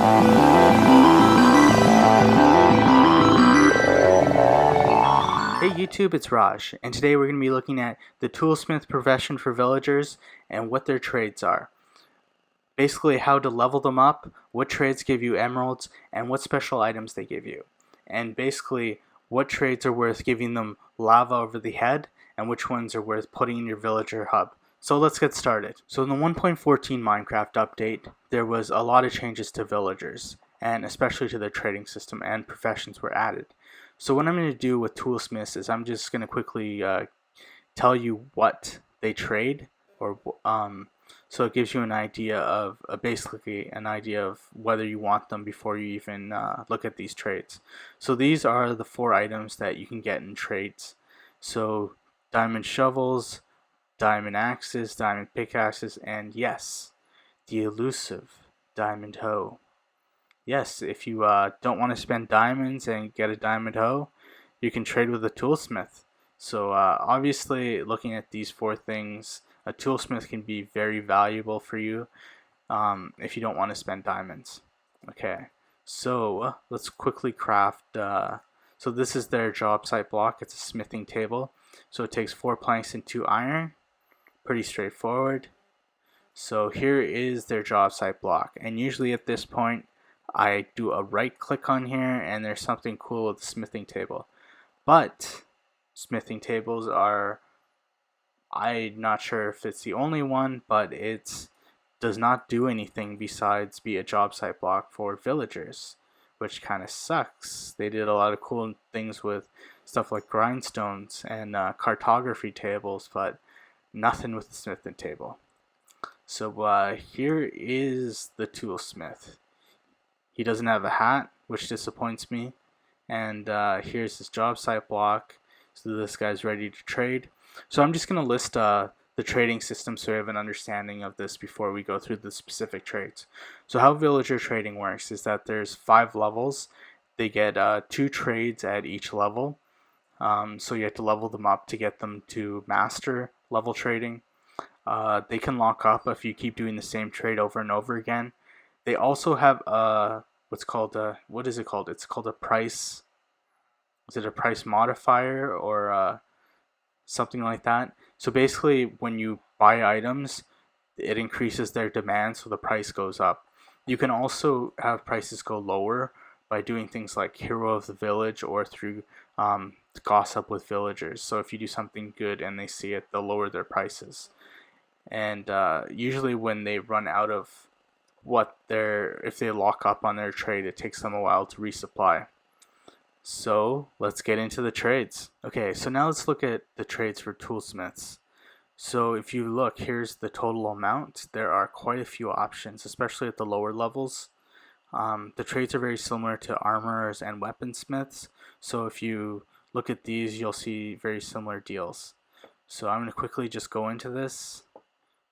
Hey YouTube, it's Raj, and today we're going to be looking at the toolsmith profession for villagers and what their trades are. Basically how to level them up, what trades give you emeralds, and what special items they give you. And basically what trades are worth giving them lava over the head, and which ones are worth putting in your villager hub. So let's get started. So in the 1.14 Minecraft update, there was a lot of changes to villagers, and especially to their trading system, and professions were added. So what I'm going to do with toolsmiths is I'm just going to quickly tell you what they trade, or so it gives you an idea of basically an idea of whether you want them before you even look at these trades. So these are the 4 items that you can get in trades. So diamond shovels, diamond axes, diamond pickaxes, and yes, the elusive diamond hoe. Yes, if you don't want to spend diamonds and get a diamond hoe, you can trade with a toolsmith. So obviously, looking at these 4 things, a toolsmith can be very valuable for you if you don't want to spend diamonds. Okay, so let's quickly craft. So this is their job site block. It's a smithing table. So it takes 4 planks and 2 iron. Pretty straightforward. So here is their job site block, and usually at this point I do a right click on here and there's something cool with the smithing table. But smithing tables are, I'm not sure if it's the only one, but it does not do anything besides be a job site block for villagers, which kind of sucks. They did a lot of cool things with stuff like grindstones and cartography tables, but nothing with the smithing table. So here is the toolsmith. He doesn't have a hat, which disappoints me. And here's his job site block. So this guy's ready to trade. So I'm just going to list the trading system so we have an understanding of this before we go through the specific trades. So how villager trading works is that there's 5 levels. They get 2 trades at each level. So you have to level them up to get them to master level trading. They can lock up if you keep doing the same trade over and over again. They also have what's called what is it called? It's called a price. Is it a price modifier or something like that? So basically, when you buy items, it increases their demand, so the price goes up. You can also have prices go lower by doing things like hero of the village or through gossip with villagers. So if you do something good and they see it, they'll lower their prices. And usually when they run out of if they lock up on their trade, it takes them a while to resupply. So let's get into the trades. Okay, so now let's look at the trades for toolsmiths. So if you look, here's the total amount. There are quite a few options, especially at the lower levels. The trades are very similar to armorers and weaponsmiths. So if you look at these, you'll see very similar deals. So I'm going to quickly just go into this.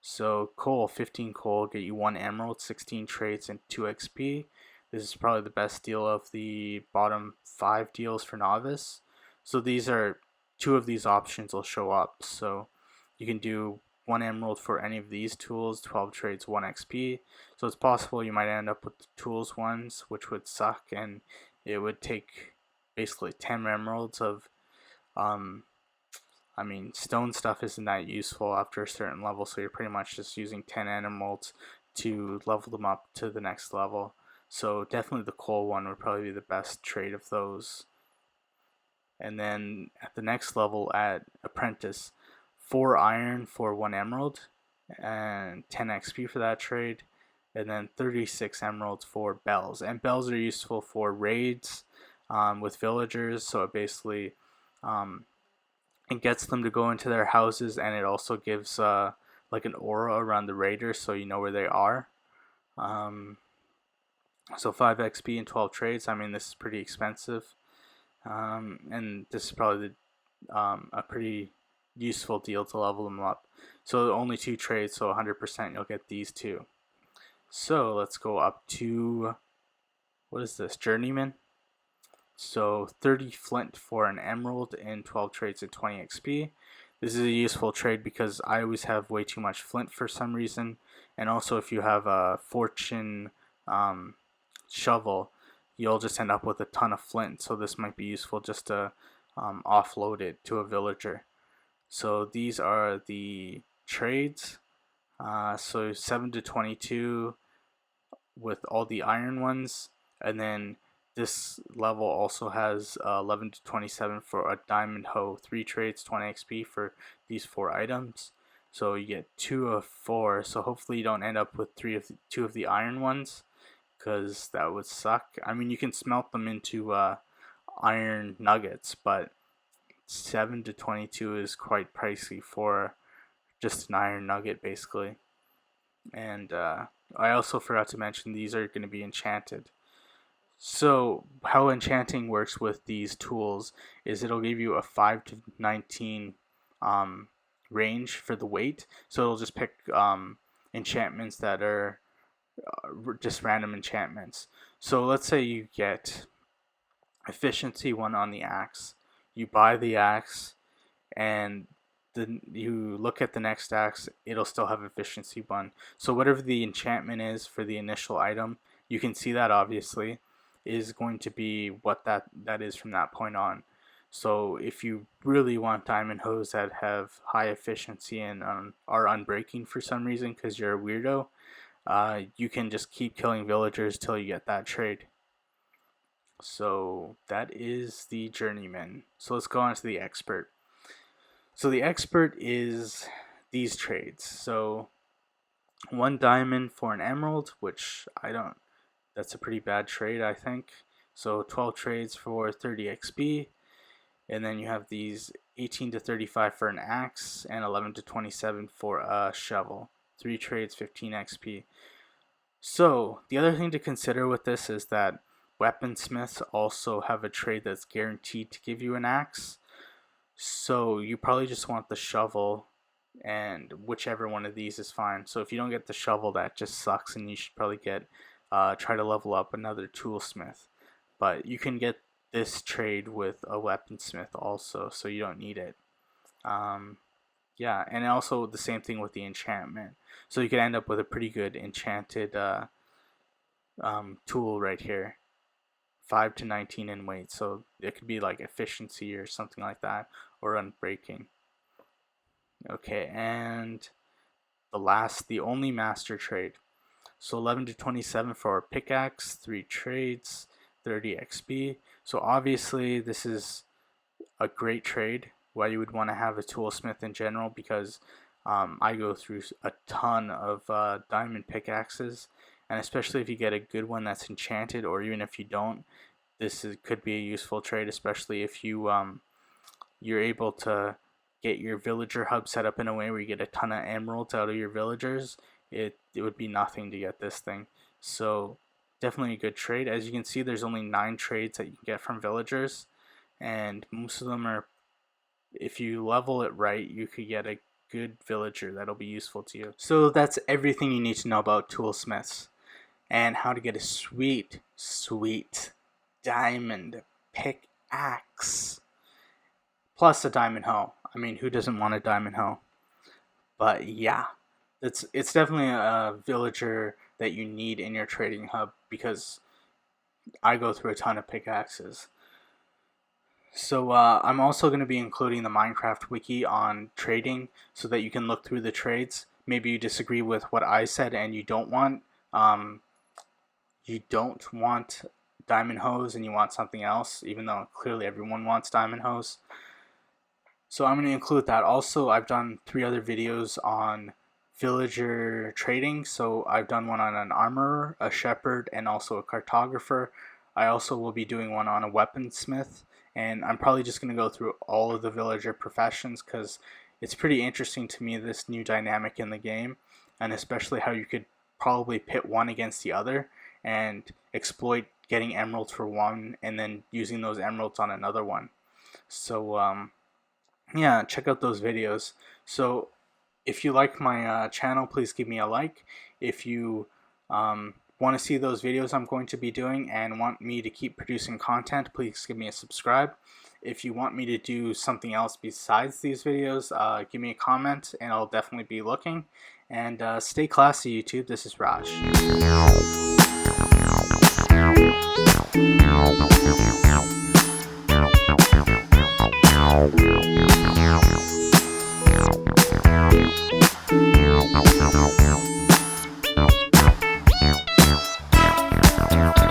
So coal, 15 coal, get you 1 emerald, 16 traits, and 2 XP. This is probably the best deal of the bottom 5 deals for novice. So these are 2 of these options will show up. So you can do 1 emerald for any of these tools, 12 traits, 1 XP. So it's possible you might end up with the tools ones, which would suck, and it would take basically 10 emeralds of stone stuff isn't that useful after a certain level, so you're pretty much just using 10 emeralds to level them up to the next level. So definitely the coal one would probably be the best trade of those. And then at the next level at apprentice, 4 iron for 1 emerald and 10 XP for that trade. And then 36 emeralds for bells. And bells are useful for raids with villagers, so it basically it gets them to go into their houses, and it also gives like an aura around the raiders so you know where they are. So 5 XP and 12 trades. I mean, this is pretty expensive, and this is probably a pretty useful deal to level them up. So only 2 trades, so 100% you'll get these 2. So let's go up to, what is this, Journeyman? So 30 flint for an emerald and 12 trades at 20 XP. This is a useful trade because I always have way too much flint for some reason, and also if you have a fortune shovel, you'll just end up with a ton of flint. So this might be useful just to offload it to a villager. So these are the trades. So 7 to 22 with all the iron ones, and then this level also has 11 to 27 for a diamond hoe. 3 trades, 20 XP for these 4 items. So you get 2 of 4. So hopefully you don't end up with 2 of the iron ones, because that would suck. I mean, you can smelt them into iron nuggets, but 7 to 22 is quite pricey for just an iron nugget, basically. And I also forgot to mention these are going to be enchanted. So how enchanting works with these tools is it'll give you a 5 to 19 range for the weight. So it'll just pick enchantments that are just random enchantments. So let's say you get efficiency 1 on the axe. You buy the axe, and then you look at the next axe, it'll still have efficiency 1. So whatever the enchantment is for the initial item, you can see that obviously is going to be what that is from that point on. So if you really want diamond hoes that have high efficiency and are unbreaking for some reason because you're a weirdo, you can just keep killing villagers till you get that trade. So that is the journeyman. So let's go on to the expert. So the expert is these trades. So 1 diamond for an emerald, which that's a pretty bad trade, I think. So 12 trades for 30 XP. And then you have these 18 to 35 for an axe and 11 to 27 for a shovel. 3 trades, 15 XP. So the other thing to consider with this is that weaponsmiths also have a trade that's guaranteed to give you an axe. So you probably just want the shovel, and whichever one of these is fine. So if you don't get the shovel, that just sucks, and you should probably get try to level up another toolsmith. But you can get this trade with a weaponsmith also, so you don't need it. Yeah, and also the same thing with the enchantment. So you could end up with a pretty good enchanted tool right here. 5 to 19 in weight, so it could be like efficiency or something like that, or unbreaking. Okay, and the only master trade. So 11 to 27 for a pickaxe, 3 trades, 30 XP. So obviously this is a great trade. Why you would want to have a toolsmith in general, because I go through a ton of diamond pickaxes, and especially if you get a good one that's enchanted, or even if you don't, could be a useful trade, especially if you're able to get your villager hub set up in a way where you get a ton of emeralds out of your villagers. It would be nothing to get this thing. So definitely a good trade. As you can see, there's only 9 trades that you can get from villagers, and most of them are, if you level it right, you could get a good villager that'll be useful to you. So that's everything you need to know about toolsmiths and how to get a sweet diamond pickaxe plus a diamond hoe. I mean, who doesn't want a diamond hoe? But yeah, it's definitely a villager that you need in your trading hub, because I go through a ton of pickaxes. So I'm also going to be including the Minecraft wiki on trading so that you can look through the trades. Maybe you disagree with what I said and you don't want diamond hoes and you want something else, even though clearly everyone wants diamond hoes. So I'm going to include that. Also, I've done 3 other videos on villager trading. So I've done one on an armorer, a shepherd, and also a cartographer. I also will be doing one on a weaponsmith, and I'm probably just going to go through all of the villager professions because it's pretty interesting to me, this new dynamic in the game, and especially how you could probably pit one against the other and exploit getting emeralds for one and then using those emeralds on another one. So yeah, check out those videos. So if you like my channel, please give me a like. If you want to see those videos I'm going to be doing and want me to keep producing content, please give me a subscribe. If you want me to do something else besides these videos, give me a comment and I'll definitely be looking. And stay classy, YouTube. This is Raj.